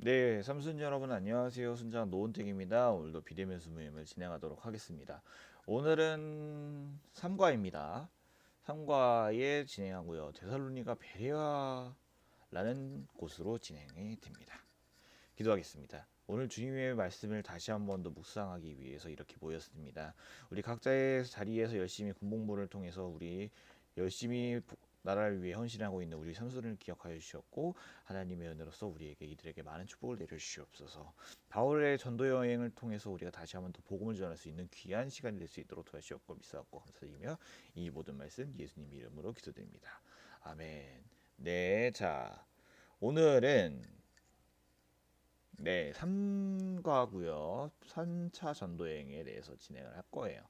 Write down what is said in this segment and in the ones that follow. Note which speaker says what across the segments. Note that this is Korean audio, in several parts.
Speaker 1: 네, 삼순 여러분 안녕하세요. 순장 노은택입니다. 오늘도 비대면수 모임을 진행하도록 하겠습니다. 오늘은 3과입니다. 3과에 진행하고요. 데살로니가 베레아라는 곳으로 진행이 됩니다. 기도하겠습니다. 오늘 주님의 말씀을 다시 한 번 더 묵상하기 위해서 이렇게 모였습니다. 우리 각자의 자리에서 열심히 군복무를 통해서 우리 열심히 나라를 위해 헌신하고 있는 우리 선수를 기억하여 주셨고 하나님의 은혜로서 우리에게 이들에게 많은 축복을 내려 주시옵소서. 바울의 전도 여행을 통해서 우리가 다시 한번 더 복음을 전할 수 있는 귀한 시간이 될 수 있도록 도와주셨고 믿사옵고 감사드리며 이 모든 말씀 예수님 이름으로 기도드립니다. 아멘. 네, 자 오늘은 3과고요. 3차 전도여행에 대해서 진행을 할 거예요.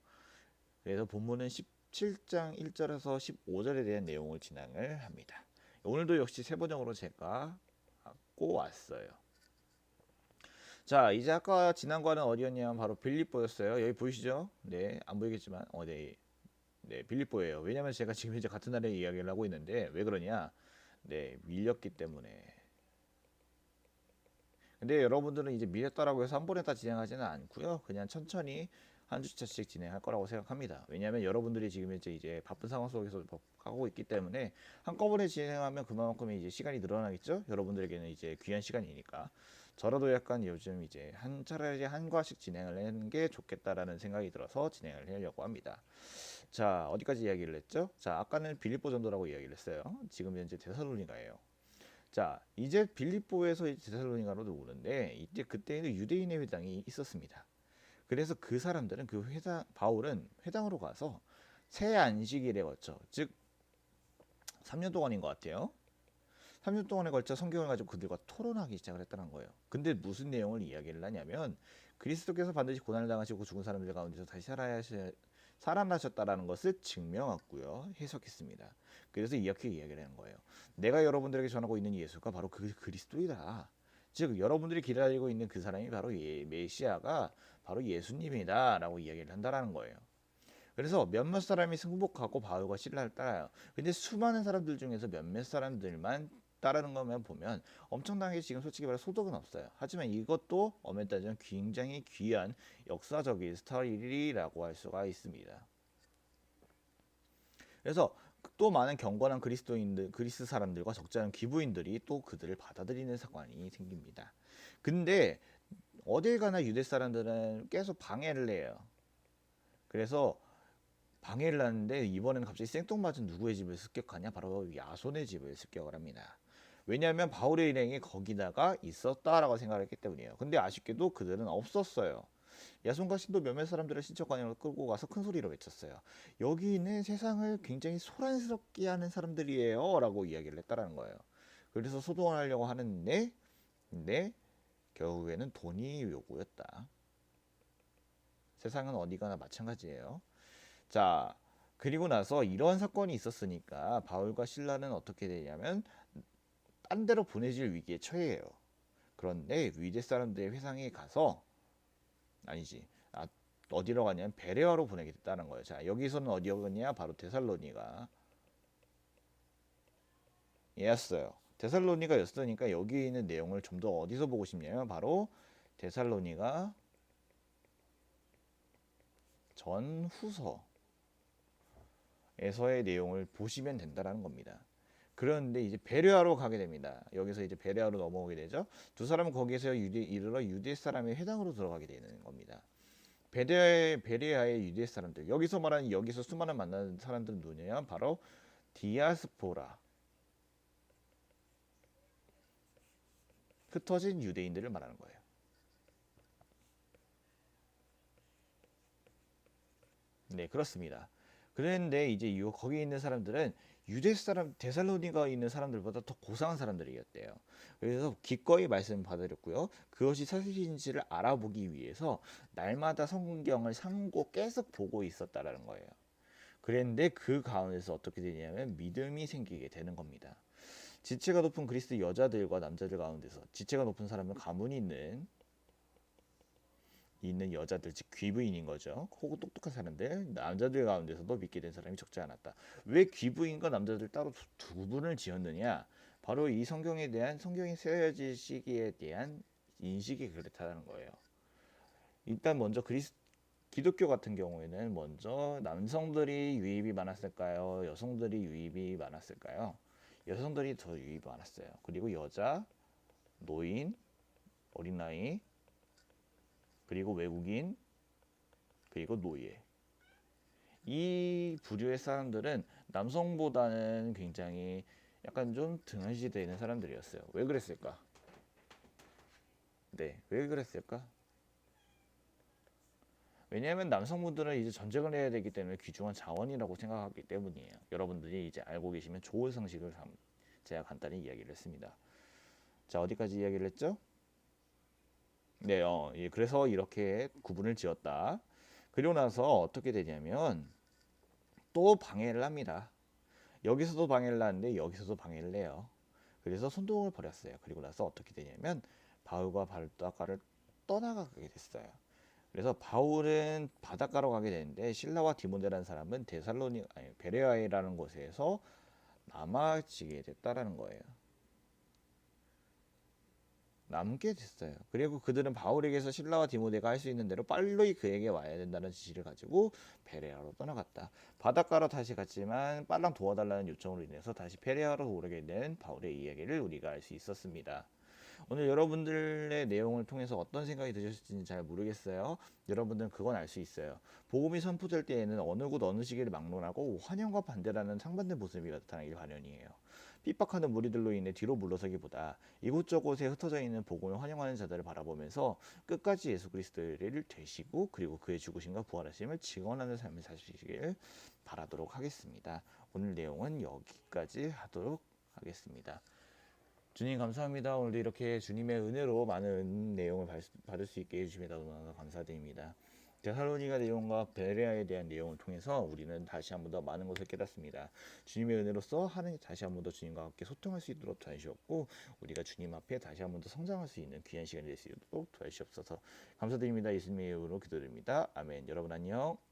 Speaker 1: 그래서 본문은 17장 1절에서 15절에 대한 내용을 진행을 합니다. 오늘도 역시 세 번역으로 제가 갖고 왔어요. 자, 이제 아까 지난과는 어디였냐면 바로 빌립보였어요. 여기 보이시죠? 네, 안 보이겠지만 네, 빌립보예요. 왜냐면 제가 지금 현재 같은 나라의 이야기를 하고 있는데 왜 그러냐? 네, 밀렸기 때문에. 근데 여러분들은 이제 밀렸다라고 해서 한 번에 다 진행하지는 않고요. 그냥 천천히 한 주차씩 진행할 거라고 생각합니다. 왜냐하면 여러분들이 지금 이제 바쁜 상황 속에서 하고 있기 때문에 한꺼번에 진행하면 그만큼 이제 시간이 늘어나겠죠. 여러분들에게는 이제 귀한 시간이니까. 저라도 약간 요즘 이제 차라리 한 과씩 진행을 하는 게 좋겠다라는 생각이 들어서 진행을 하려고 합니다. 자, 어디까지 이야기를 했죠? 자, 아까는 빌립보 전도라고 이야기를 했어요. 지금 현재 데살로니가예요. 자, 이제 빌립보에서 데살로니가로 오는데 이때 그때에는 유대인의 회당이 있었습니다. 그래서 그 사람들은 그 회당 바울은 회당으로 가서 새 안식일에 거쳐 즉 3년 동안인 것 같아요. 3년 동안에 걸쳐 성경을 가지고 그들과 토론하기 시작을 했다는 거예요. 근데 무슨 내용을 이야기를 하냐면 그리스도께서 반드시 고난을 당하시고 죽은 사람들 가운데서 다시 살아나셨다라는 것을 증명했고요. 해석했습니다. 그래서 이렇게 이야기를 하는 거예요. 내가 여러분들에게 전하고 있는 예수가 바로 그 그리스도이다. 즉 여러분들이 기다리고 있는 그 사람이 바로 메시아가 바로 예수님이다라고 이야기를 한다라는 거예요. 그래서 몇몇 사람이 승복하고 바울과 신라를 따라요. 근데 수많은 사람들 중에서 몇몇 사람들만 따르는 것만 보면 엄청나게 지금 솔직히 말해 소득은 없어요. 하지만 이것도 엄연히 따지면 굉장히 귀한 역사적인 스타일이라고 할 수가 있습니다. 그래서 또 많은 경건한 그리스도인들, 그리스 사람들과 적지 않은 기부인들이 또 그들을 받아들이는 사건이 생깁니다. 근데 어딜 가나 유대 사람들은 계속 방해를 해요. 그래서 방해를 하는데 이번에는 갑자기 생뚱맞은 누구의 집을 습격하냐? 바로 야손의 집을 습격을 합니다. 왜냐하면 바울의 일행이 거기다가 있었다라고 생각을 했기 때문이에요. 근데 아쉽게도 그들은 없었어요. 야손과 신도 몇몇 사람들을 신척관으로 끌고 가서 큰 소리로 외쳤어요. 여기 있는 세상을 굉장히 소란스럽게 하는 사람들이에요 라고 이야기를 했다라는 거예요. 그래서 소동을 하려고 하는데 결국에는 돈이 요구였다. 세상은 어디 가나 마찬가지예요. 자, 그리고 나서 이런 사건이 있었으니까 바울과 신라는 어떻게 되냐면 딴 데로 보내질 위기에 처해요. 그런데 위대 사람들의 회상에 가서 아니지. 어디로 가냐면 베레아로 보내게 됐다는 거예요. 자, 여기서는 어디였냐? 바로 데살로니가 였어요. 데살로니가였으니까 여기 있는 내용을 좀 더 어디서 보고 싶냐면 바로 데살로니가 전후서 에서의 내용을 보시면 된다라는 겁니다. 그런데 이제 베레아로 가게 됩니다. 여기서 이제 베레아로 넘어오게 되죠. 두 사람은 거기에서 이르러 유대 사람의 회당으로 들어가게 되는 겁니다. 베레아의 유대 사람들, 여기서 말하는 여기서 수많은 만나는 사람들은 누구냐? 바로 디아스포라, 흩어진 유대인들을 말하는 거예요. 네, 그렇습니다. 그런데 이제 거기 있는 사람들은 유대 사람 데살로니가 있는 사람들보다 더 고상한 사람들이었대요. 그래서 기꺼이 말씀을 받아들였고요. 그것이 사실인지를 알아보기 위해서 날마다 성경을 상고 계속 보고 있었다라는 거예요. 그런데 그 가운데서 어떻게 되냐면 믿음이 생기게 되는 겁니다. 지체가 높은 그리스도 여자들과 남자들 가운데서 지체가 높은 사람은 가문이 있는 여자들 즉 귀부인인 거죠. 혹은 똑똑한 사람들 남자들 가운데서도 믿게 된 사람이 적지 않았다. 왜 귀부인과 남자들 따로 두 분을 지었느냐? 바로 이 성경에 대한 성경이 쓰여질 시기에 대한 인식이 그렇다는 거예요. 일단 먼저 기독교 같은 경우에는 먼저 남성들이 유입이 많았을까요? 여성들이 유입이 많았을까요? 여성들이 더 유입이 많았어요. 그리고 여자, 노인, 어린아이, 그리고 외국인, 그리고 노예. 이 부류의 사람들은 남성보다는 굉장히 약간 좀 등한시되는 사람들이었어요. 왜 그랬을까? 네, 왜 그랬을까? 왜냐하면 남성분들은 이제 전쟁을 해야 되기 때문에 귀중한 자원이라고 생각하기 때문이에요. 여러분들이 이제 알고 계시면 좋은 상식을 제가 간단히 이야기를 했습니다. 자, 어디까지 이야기를 했죠? 네, 예, 그래서 이렇게 구분을 지었다. 그리고 나서 어떻게 되냐면 또 방해를 합니다. 여기서도 방해를 하는데 여기서도 방해를 해요. 그래서 선동을 벌였어요. 그리고 나서 어떻게 되냐면 바울과 바르나바를 떠나가게 됐어요. 그래서 바울은 바닷가로 가게 되는데 실라와 디모데라는 사람은 베레아이라는 곳에서 남아지게 됐다라는 거예요. 남게 됐어요. 그리고 그들은 바울에게서 실라와 디모데가 할 수 있는 대로 빨리 그에게 와야 된다는 지시를 가지고 베레아로 떠나갔다. 바닷가로 다시 갔지만 빨랑 도와달라는 요청으로 인해서 다시 베레아로 오르게 된 바울의 이야기를 우리가 알 수 있었습니다. 오늘 여러분들의 내용을 통해서 어떤 생각이 드셨을지 잘 모르겠어요. 여러분들은 그건 알 수 있어요. 복음이 선포될 때에는 어느 곳 어느 시기를 막론하고 환영과 반대라는 상반된 모습이 나타나길 마련이에요. 핍박하는 무리들로 인해 뒤로 물러서기보다 이곳저곳에 흩어져 있는 복음을 환영하는 자들을 바라보면서 끝까지 예수 그리스도를 되시고 그리고 그의 죽으심과 부활하심을 증언하는 삶을 사시길 바라도록 하겠습니다. 오늘 내용은 여기까지 하도록 하겠습니다. 주님 감사합니다. 오늘도 이렇게 주님의 은혜로 많은 내용을 받을 수 있게 해주심에 너무나 감사드립니다. 데살로니가 내용과 베레아에 대한 내용을 통해서 우리는 다시 한 번 더 많은 것을 깨닫습니다. 주님의 은혜로서 하나님 다시 한 번 더 주님과 함께 소통할 수 있도록 도와주셨고 우리가 주님 앞에 다시 한 번 더 성장할 수 있는 귀한 시간이 될 수 있도록 도와주시옵소서. 감사드립니다. 예수님의 이름으로 기도드립니다. 아멘. 여러분 안녕.